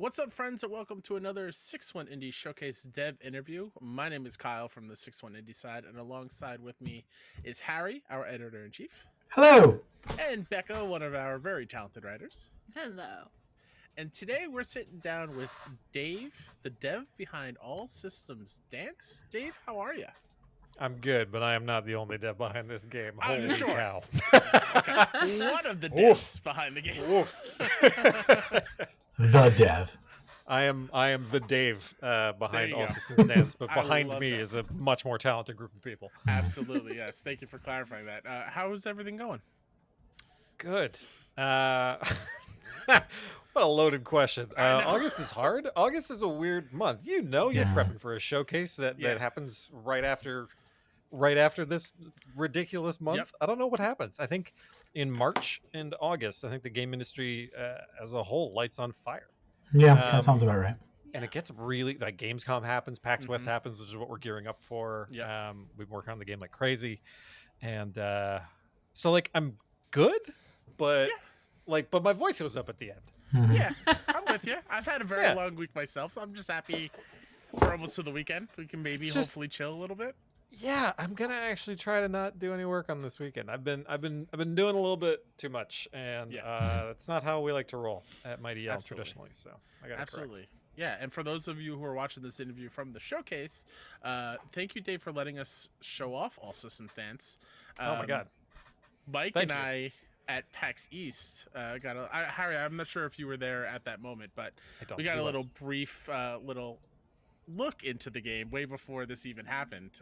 What's up, friends, and welcome to another 6-1 Indie Showcase Dev interview. My name is Kyle from the 6-1 Indie side, and alongside with me is Harry, our editor-in-chief, Hello. and Becca, one of our very talented writers. Hello. And today we're sitting down with Dave, the dev behind All Systems Dance. Dave, how are you? I'm good, but I am not the only dev behind this game. I'm Holy sure. cow. Okay, one of the devs behind the game. The dev. I am the Dave behind you All go. Systems Dance, but I behind love me that. is a much more talented group of people. Absolutely, yes. Thank you for clarifying that. How's everything going? Good. What a loaded question. I know. August is hard. August is a weird month. You're prepping for a showcase that Yeah. happens right after this ridiculous month. Yep. I don't know what happens. I think in March and August, I think the game industry as a whole lights on fire. Yeah, that sounds about right. And it gets really like Gamescom happens, PAX West Mhm. happens, which is what we're gearing up for. Yep. We've been working on the game like crazy, and so like I'm good, but but my voice goes up at the end. Yeah, I'm with you. I've had a very long week myself, so I'm just happy we're almost to the weekend. We can maybe hopefully chill a little bit. Yeah, I'm gonna actually try to not do any work on this weekend. I've been doing a little bit too much, and it's not how we like to roll at Mighty Yell traditionally. So I got absolutely. Yeah, and for those of you who are watching this interview from the showcase, thank you, Dave, for letting us show off All Systems Dance. Oh my god, Mike and I at PAX East Harry, I'm not sure if you were there at that moment, but we got a little brief little look into the game way before this even happened.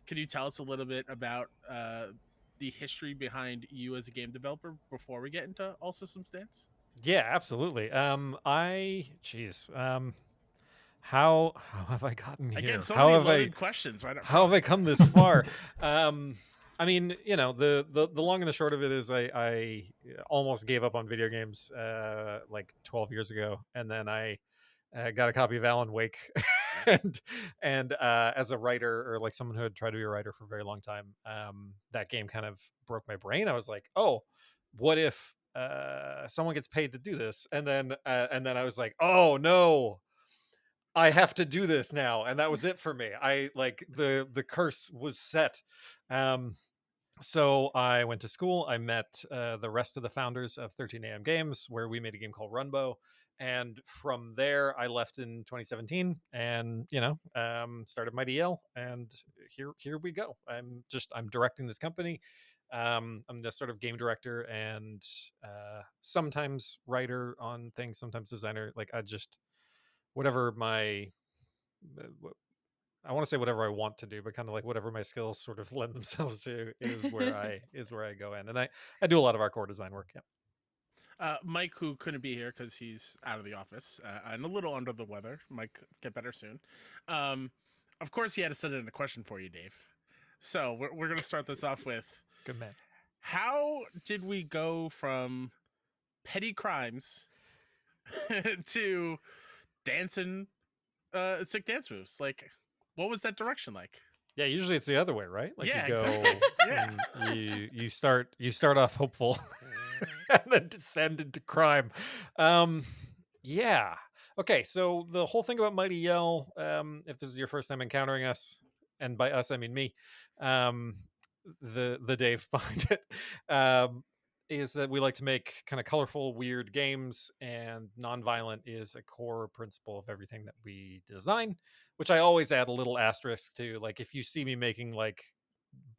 Can you tell us a little bit about the history behind you as a game developer before we get into All Systems Dance? Yeah, absolutely. How have I gotten here? Again, so how many have loaded questions. Right? How have I come this far? I mean, you know, the long and the short of it is I almost gave up on video games like 12 years ago, and then I got a copy of Alan Wake, and as a writer or like someone who had tried to be a writer for a very long time, that game kind of broke my brain. I was like, oh, what if someone gets paid to do this? And then I was like, oh no, I have to do this now. And that was it for me. I like the curse was set. So I went to school. I met the rest of the founders of 13 AM Games, where we made a game called Runbow. And from there, I left in 2017, and started Mighty Yell. And here we go. I'm directing this company. I'm the sort of game director and sometimes writer on things, sometimes designer. Like I just whatever my I want to say whatever I want to do, but kind of like whatever my skills sort of lend themselves to is where I go in, and I do a lot of our core design work. Yeah. Mike, who couldn't be here because he's out of the office and a little under the weather. Mike, get better soon. Of course, he had to send in a question for you, Dave. So we're going to start this off with, good man. How did we go from petty crimes to dancing sick dance moves? Like, what was that direction like? Yeah, usually it's the other way, right? Like Yeah, you go, exactly. you start off hopeful, and then descend into crime. Yeah. Okay, so the whole thing about Mighty Yell, if this is your first time encountering us, and by us I mean me, the Dave behind it, is that we like to make kind of colorful, weird games, and nonviolent is a core principle of everything that we design, which I always add a little asterisk to. Like if you see me making like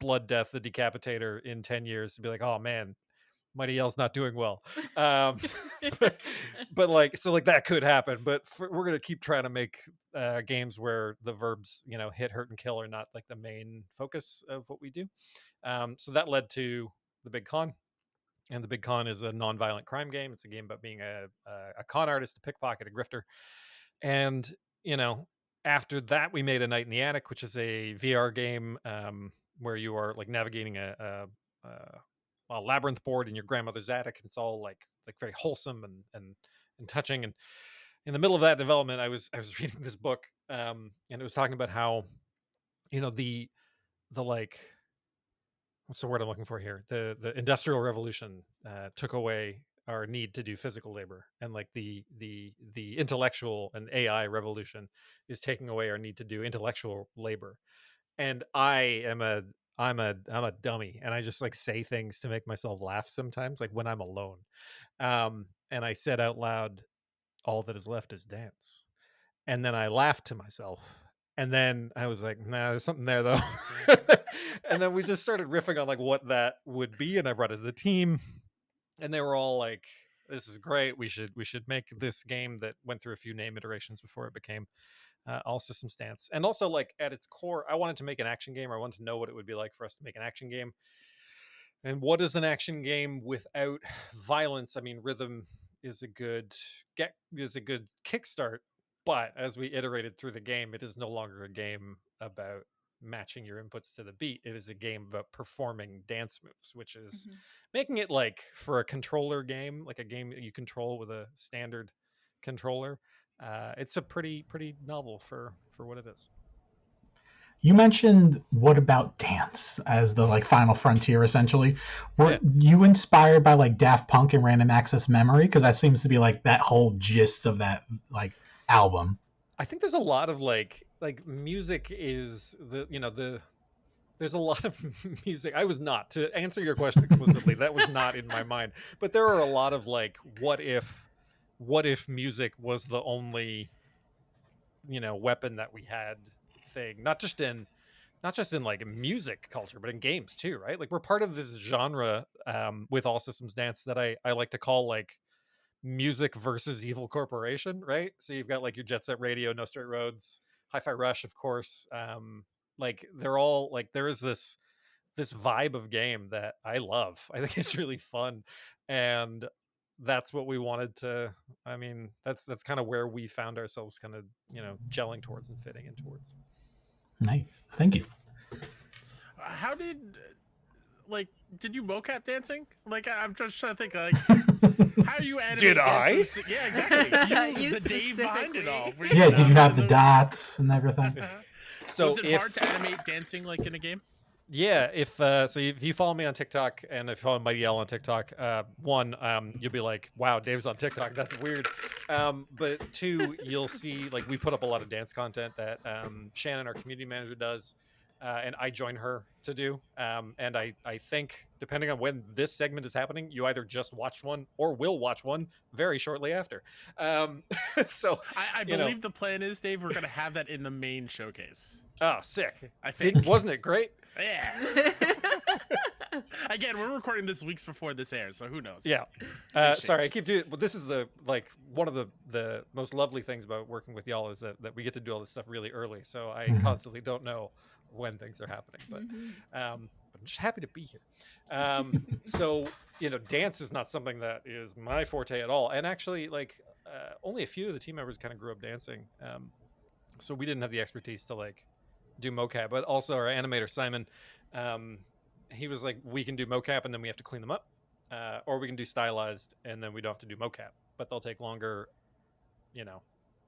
Blood Death the Decapitator in 10 years, to be like, oh man, Mighty Yell's not doing well. But like, so like that could happen, but we're going to keep trying to make games where the verbs, hit, hurt, and kill are not like the main focus of what we do. So that led to the Big Con. And the Big Con is a non-violent crime game. It's a game about being a con artist, a pickpocket, a grifter. And, after that, we made A Night in the Attic, which is a VR game where you are like navigating a labyrinth board in your grandmother's attic. And it's all like very wholesome and touching. And in the middle of that development, I was reading this book, and it was talking about how, the like, what's the word I'm looking for here? The Industrial Revolution took away our need to do physical labor, and like the intellectual and AI revolution is taking away our need to do intellectual labor. And I'm a dummy, and I just like say things to make myself laugh sometimes, like when I'm alone. And I said out loud, "All that is left is dance." And then I laughed to myself. And then I was like, nah, there's something there though. And then we just started riffing on like what that would be. And I brought it to the team, and they were all like, this is great. We should make this game that went through a few name iterations before it became All Systems Dance. And also, like, at its core, I wanted to make an action game. I wanted to know what it would be like for us to make an action game. And what is an action game without violence? I mean, rhythm is a good kickstart, but as we iterated through the game, it is no longer a game about matching your inputs to the beat. It is a game about performing dance moves, which is making it like for a controller game, like a game that you control with a standard controller. It's a pretty novel for what it is. You mentioned What About Dance as the like final frontier, essentially. Were you inspired by like Daft Punk and Random Access Memory? Because that seems to be like that whole gist of that like album. I think there's a lot of like music is there's a lot of music. I was not, to answer your question explicitly, that was not in my mind. But there are a lot of like, what if music was the only, weapon that we had thing, not just in like music culture, but in games too, right? Like we're part of this genre with All Systems Dance that I like to call like music versus evil corporation, right? So you've got like your Jet Set Radio, No Straight Roads, Hi-Fi Rush, of course. Like they're all like, there is this vibe of game that I love. I think it's really fun, and that's what we wanted to. I mean, that's kind of where we found ourselves, kind of gelling towards and fitting in towards. Nice, thank you. How did you mocap dancing? Like I'm just trying to think like how you animate. Did I? Yeah, exactly. You the Dave behind it all. Yeah, did you have the dots and everything? So was it hard to animate dancing like in a game? Yeah, if you follow me on TikTok, and if you follow Mighty L on TikTok, you'll be like, wow, Dave's on TikTok, that's weird. But two, you'll see like we put up a lot of dance content that Shannon, our community manager, does, and I join her to do. And I think depending on when this segment is happening, you either just watched one or will watch one very shortly after. So I believe the plan is, Dave, we're gonna have that in the main showcase. Oh, sick! I think wasn't it great? Yeah. Again, we're recording this weeks before this airs, so who knows? Yeah. Sorry, I keep doing it. But this is one of the most lovely things about working with y'all is that we get to do all this stuff really early. So I constantly don't know when things are happening, but I'm just happy to be here. So dance is not something that is my forte at all, and actually, like only a few of the team members kind of grew up dancing, so we didn't have the expertise to like do mocap. But also our animator Simon, he was like, we can do mocap and then we have to clean them up, or we can do stylized and then we don't have to do mocap, but they'll take longer,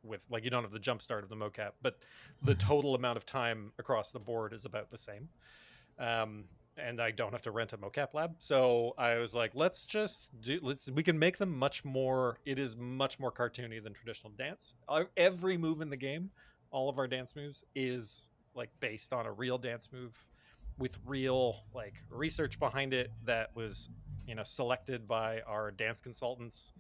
with like, you don't have the jump start of the mocap, but the total amount of time across the board is about the same. And I don't have to rent a mocap lab. So I was like, we can make them much more, it is much more cartoony than traditional dance. Every move in the game, all of our dance moves is like based on a real dance move with real like research behind it that was selected by our dance consultants,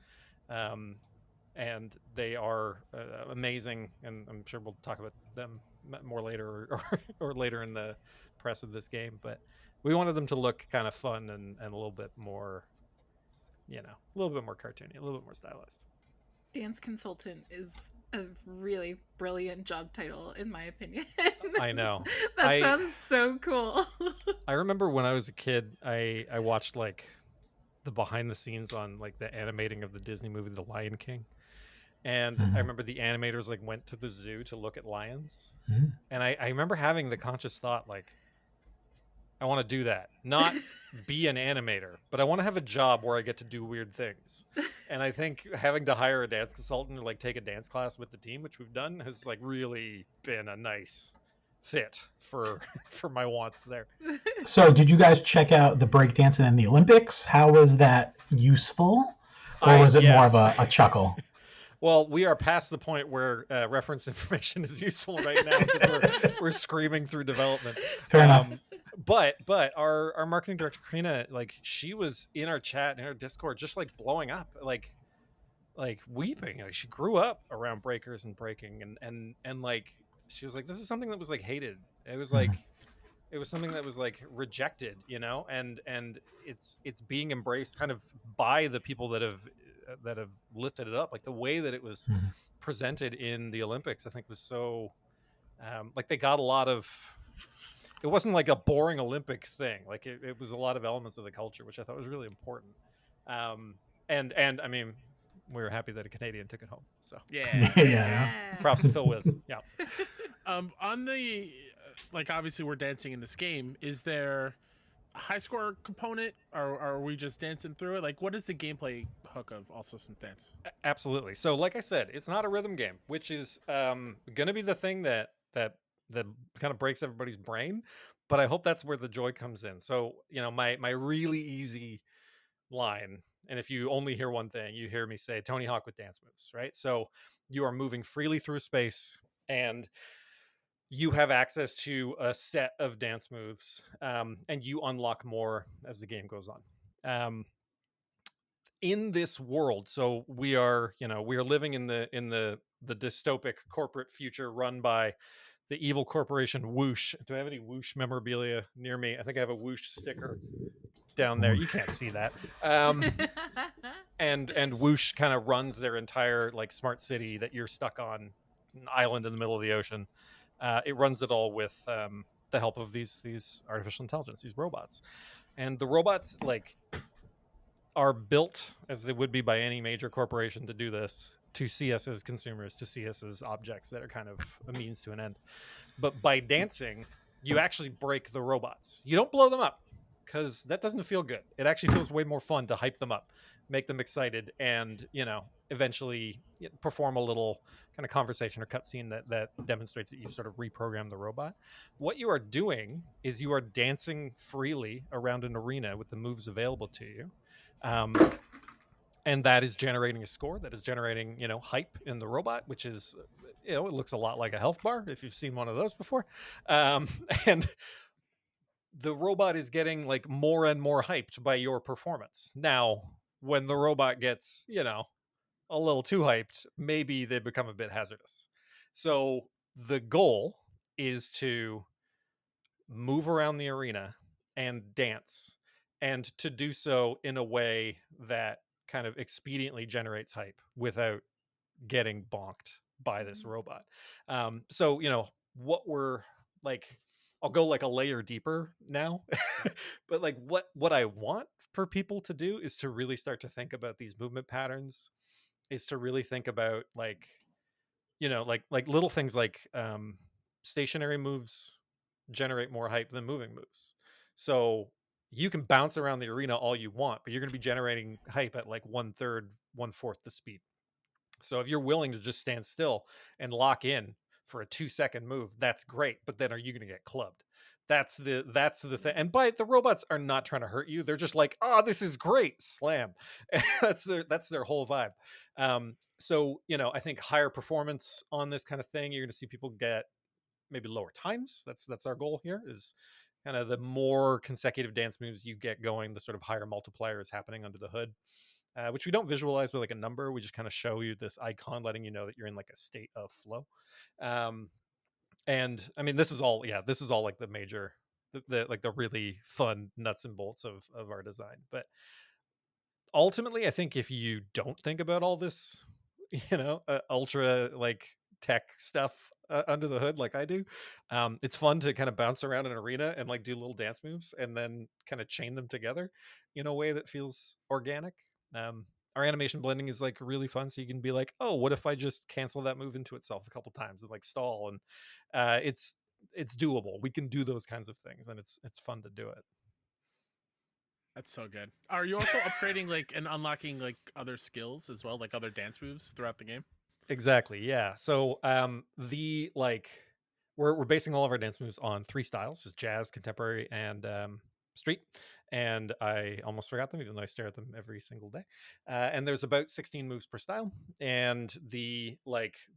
and they are amazing, and I'm sure we'll talk about them more later or later in the press of this game, but we wanted them to look kind of fun and a little bit more a little bit more cartoony, a little bit more stylized. Dance consultant is a really brilliant job title, in my opinion. I know. That sounds so cool. I remember when I was a kid, I watched like the behind the scenes on like the animating of the Disney movie The Lion King, and I remember the animators like went to the zoo to look at lions, and I remember having the conscious thought like, I want to do that, not be an animator, but I want to have a job where I get to do weird things. And I think having to hire a dance consultant or like take a dance class with the team, which we've done, has like really been a nice fit for my wants there. So did you guys check out the breakdancing in the Olympics? How was that useful? Or was it more of a chuckle? Well, we are past the point where reference information is useful right now because we're screaming through development. Fair enough. But our marketing director Karina, like, she was in our chat in our Discord, just like blowing up, like weeping. Like, she grew up around breakers and breaking, and like she was like, this is something that was like hated. It was like it was something that was like rejected, and it's being embraced kind of by the people that have lifted it up. Like, the way that it was presented in the Olympics, I think, was so like, they got a lot of, it wasn't like a boring Olympic thing. Like, it was a lot of elements of the culture, which I thought was really important. And I mean, we were happy that a Canadian took it home. So Yeah. props to Phil Wiz. Yeah. On the like, obviously we're dancing in this game. Is there a high score component, or are we just dancing through it? Like, what is the gameplay hook of All Systems Dance? Absolutely. So, like I said, it's not a rhythm game, which is gonna be the thing that kind of breaks everybody's brain. But I hope that's where the joy comes in. So, my really easy line, and if you only hear one thing, you hear me say Tony Hawk with dance moves, right? So you are moving freely through space, and you have access to a set of dance moves, and you unlock more as the game goes on. In this world, so we are living in the dystopic corporate future run by the evil corporation Whoosh. Do I have any Whoosh memorabilia near me? I think I have a Whoosh sticker down there. You can't see that. And Whoosh kind of runs their entire like smart city that you're stuck on an island in the middle of the ocean. It runs it all with the help of these artificial intelligence, these robots. And the robots, like, are built as they would be by any major corporation to do this, to see us as consumers, to see us as objects that are kind of a means to an end. But by dancing, you actually break the robots. You don't blow them up, because that doesn't feel good. It actually feels way more fun to hype them up, make them excited, and eventually perform a little kind of conversation or cutscene that demonstrates that you've sort of reprogrammed the robot. What you are doing is you are dancing freely around an arena with the moves available to you. And that is generating a score, that is generating hype in the robot, which is it looks a lot like a health bar if you've seen one of those before. And the robot is getting like more and more hyped by your performance. Now, when the robot gets a little too hyped, maybe they become a bit hazardous. So the goal is to move around the arena and dance, and to do so in a way that kind of expediently generates hype without getting bonked by this robot. So what we're like, I'll go like a layer deeper now. But like, what I want for people to do is to really start to think about these movement patterns, is to really think about like like little things like stationary moves generate more hype than moving moves. So you can bounce around the arena all you want, but you're going to be generating hype at like 1/3, 1/4 the speed. So if you're willing to just stand still and lock in for a 2-second move, that's great. But then are you going to get clubbed? That's the thing. And the robots are not trying to hurt you. They're just like, oh, this is great, slam. that's their whole vibe. So I think higher performance on this kind of thing, you're going to see people get maybe lower times. That's our goal here, is kind of the more consecutive dance moves you get going, the sort of higher multiplier is happening under the hood. Which we don't visualize with like a number. We just kind of show you this icon letting you know that you're in like a state of flow. And I mean, this is all like the major, like the really fun nuts and bolts of our design. But ultimately, I think if you don't think about all this, ultra like tech stuff under the hood like I do, it's fun to kind of bounce around an arena and like do little dance moves and then kind of chain them together in a way that feels organic. Our animation blending is like really fun, so you can be like, oh, what if I just cancel that move into itself a couple times and like stall, and it's doable. We can do those kinds of things, and it's fun to do it. That's so good. Are you also upgrading like and unlocking like other skills as well, like other dance moves throughout the game? Exactly, yeah. So the like we're basing all of our dance moves on 3 styles: is jazz, contemporary, and street. and I almost forgot them, even though I stare at them every single day. And there's about 16 moves per style, and the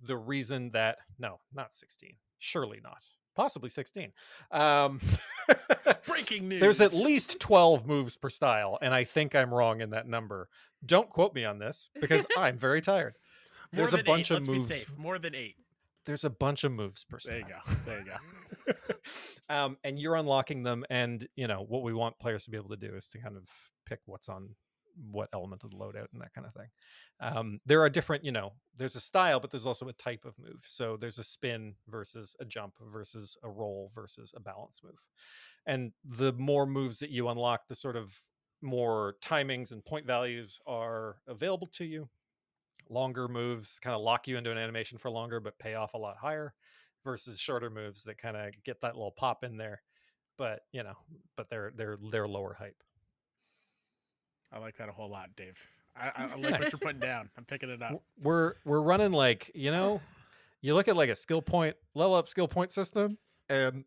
reason that no, not 16, surely not, possibly 16. Breaking news. There's at least 12 moves per style, and I think I'm wrong in that number. Don't quote me on this because I'm very tired. There's a bunch of moves. Let's be safe. More than 8. There's a bunch of moves per style. There you go. And you're unlocking them, and what we want players to be able to do is to kind of pick what's on what element of the loadout and that kind of thing. There are different, there's a style, but there's also a type of move. So there's a spin versus a jump versus a roll versus a balance move. And the more moves that you unlock, the sort of more timings and point values are available to you. Longer moves kind of lock you into an animation for longer but pay off a lot higher, versus shorter moves that kind of get that little pop in there, but they're lower hype. I like that a whole lot, Dave. I like what you're putting down. I'm picking it up. We're running you look at a skill point, level up skill point system, and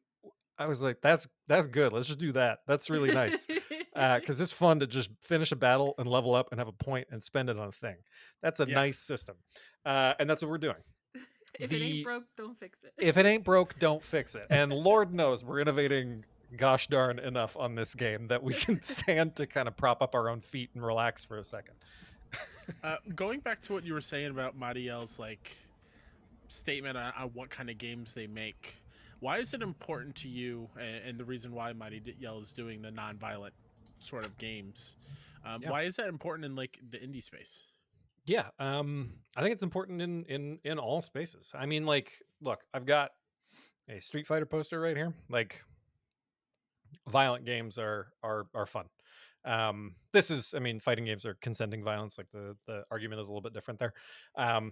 I was like, that's good. Let's just do that. That's really nice. Because it's fun to just finish a battle and level up and have a point and spend it on a thing. That's a nice system. And that's what we're doing. If it ain't broke, don't fix it. If it ain't broke, don't fix it. And Lord knows we're innovating gosh darn enough on this game that we can stand to kind of prop up our own feet and relax for a second. Going back to what you were saying about Mariel's statement on what kind of games they make, why is it important to you, and the reason why Mariel is doing the non-violent sort of games, why is that important in the indie space? Yeah, I think it's important in all spaces. I mean, look, I've got a Street Fighter poster right here. Violent games are fun. Fighting games are consenting violence. The argument is a little bit different there,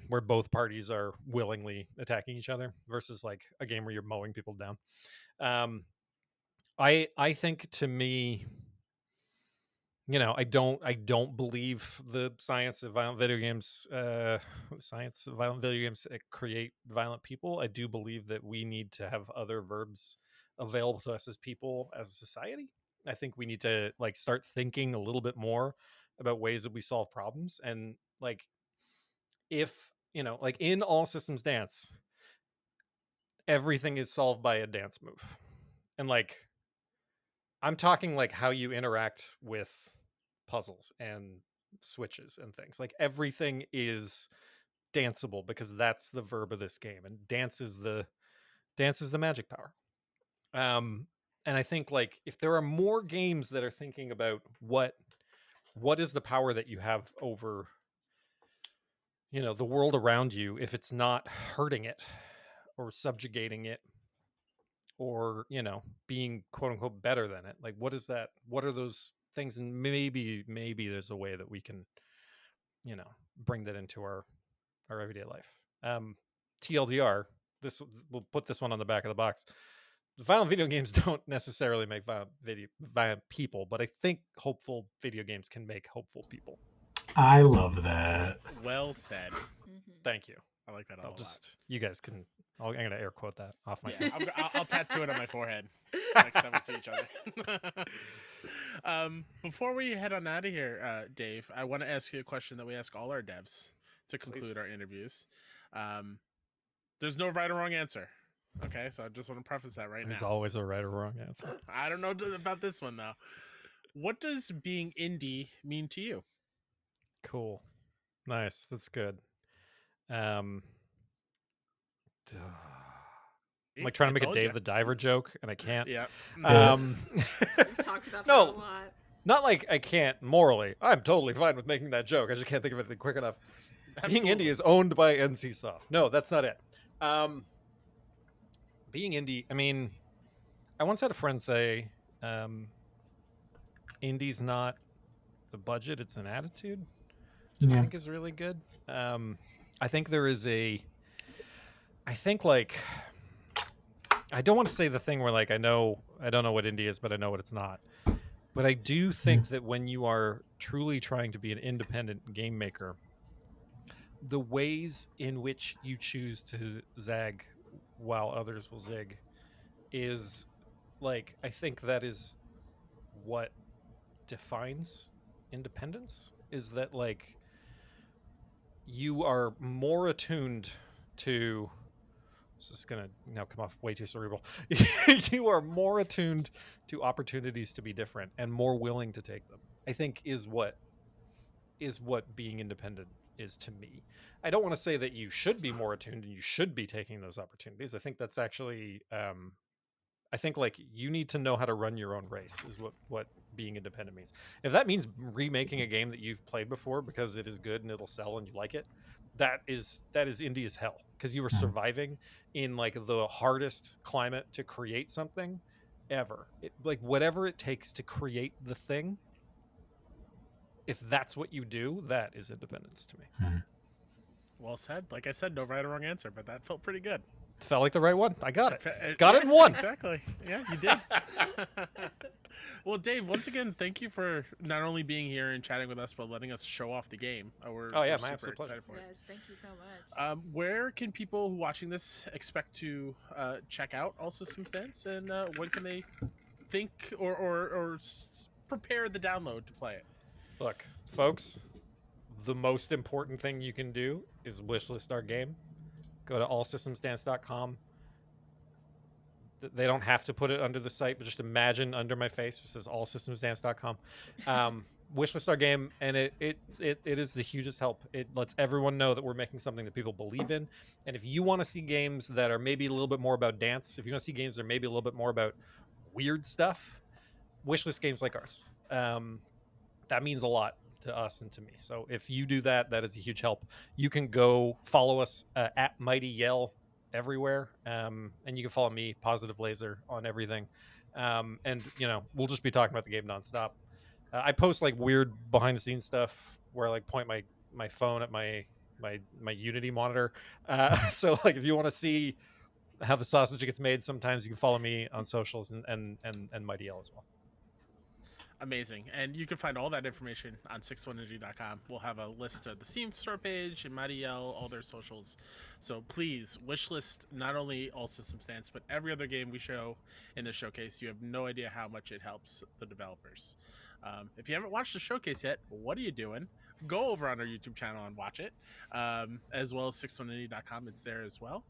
where both parties are willingly attacking each other, versus a game where you're mowing people down. I think, to me, I don't believe the science of violent video games. Create violent people. I do believe that we need to have other verbs available to us as people, as a society. I think we need to start thinking a little bit more about ways that we solve problems. And if in All Systems Dance, everything is solved by a dance move. And I'm talking how you interact with puzzles and switches and things. Everything is danceable, because that's the verb of this game, and dance is the magic power. And I think if there are more games that are thinking about what is the power that you have over the world around you, if it's not hurting it or subjugating it, or being quote unquote better than it, what is that? What are those things? And maybe there's a way that we can bring that into our everyday life. TLDR, we'll put this one on the back of the box. Violent video games don't necessarily make violent people, but I think hopeful video games can make hopeful people. I love that. Well said. Mm-hmm. Thank you. I like that a lot. You guys can. I'm gonna air quote that off myself. Yeah, I'll tattoo it on my forehead next time we see each other. Before we head on out of here, Dave, I want to ask you a question that we ask all our devs to conclude our interviews. There's no right or wrong answer. Okay, so I just want to preface that right now. There's always a right or wrong answer. I don't know about this one, though. What does being indie mean to you? Cool. Nice. That's good. I'm trying to make a Dave the Diver joke, and I can't. Yeah. We've talked about that a lot. Not I can't morally. I'm totally fine with making that joke. I just can't think of anything quick enough. Absolutely. Being indie is owned by NCSoft. No, that's not it. Being indie, I once had a friend say, indie's not a budget, it's an attitude, which I think is really good. I think there is I don't want to say the thing where I don't know what indie is, but I know what it's not. But I do think that when you are truly trying to be an independent game maker, the ways in which you choose to zag while others will zig is I think that is what defines independence is that like you are more attuned to, this is gonna now come off way too cerebral. You are more attuned to opportunities to be different and more willing to take them, I think, is what being independent is to me. I don't want to say that you should be more attuned and you should be taking those opportunities. I think that's actually I think like you need to know how to run your own race is what being independent means. If that means remaking a game that you've played before because it is good and it'll sell and you like it, that is indie as hell, because you are surviving in like the hardest climate to create something ever. Like whatever it takes to create the thing, if that's what you do, that is independence to me. Well said. Like I said, no right or wrong answer, but that felt pretty good. Felt like the right one. I got it. Got it in one. Exactly. Yeah, you did. Well, Dave, once again, thank you for not only being here and chatting with us, but letting us show off the game. We're my super absolute pleasure. excited for it. Yes, thank you so much. Where can people watching this expect to check out All Systems Dance, and when can they think or prepare the download to play it? Look, folks, the most important thing you can do is wishlist our game. Go to allsystemsdance.com. They don't have to put it under the site, but just imagine under my face it says allsystemsdance.com. Wishlist our game, and it is the hugest help. It lets everyone know that we're making something that people believe in. And if you want to see games that are maybe a little bit more about dance, if you want to see games that are maybe a little bit more about weird stuff, wishlist games like ours. That means a lot to us and to me. So if you do that, that is a huge help. You can go follow us at Mighty Yell everywhere, and you can follow me, Positive Laser, on everything. And we'll just be talking about the game nonstop. I post like weird behind the scenes stuff where I like point my phone at my Unity monitor. So like if you want to see how the sausage gets made, sometimes you can follow me on socials and Mighty Yell as well. Amazing. And you can find all that information on sixoneindie.com. We'll have a list of the Steam store page and Mighty Yell, all their socials. So please wishlist not only All Systems Dance, but every other game we show in the showcase. You have no idea how much it helps the developers. If you haven't watched the showcase yet, what are you doing? Go over on our YouTube channel and watch it, as well as sixoneindie.com. It's there as well.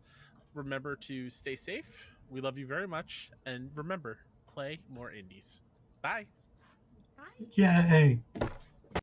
Remember to stay safe. We love you very much. And remember, play more indies. Bye. Yay.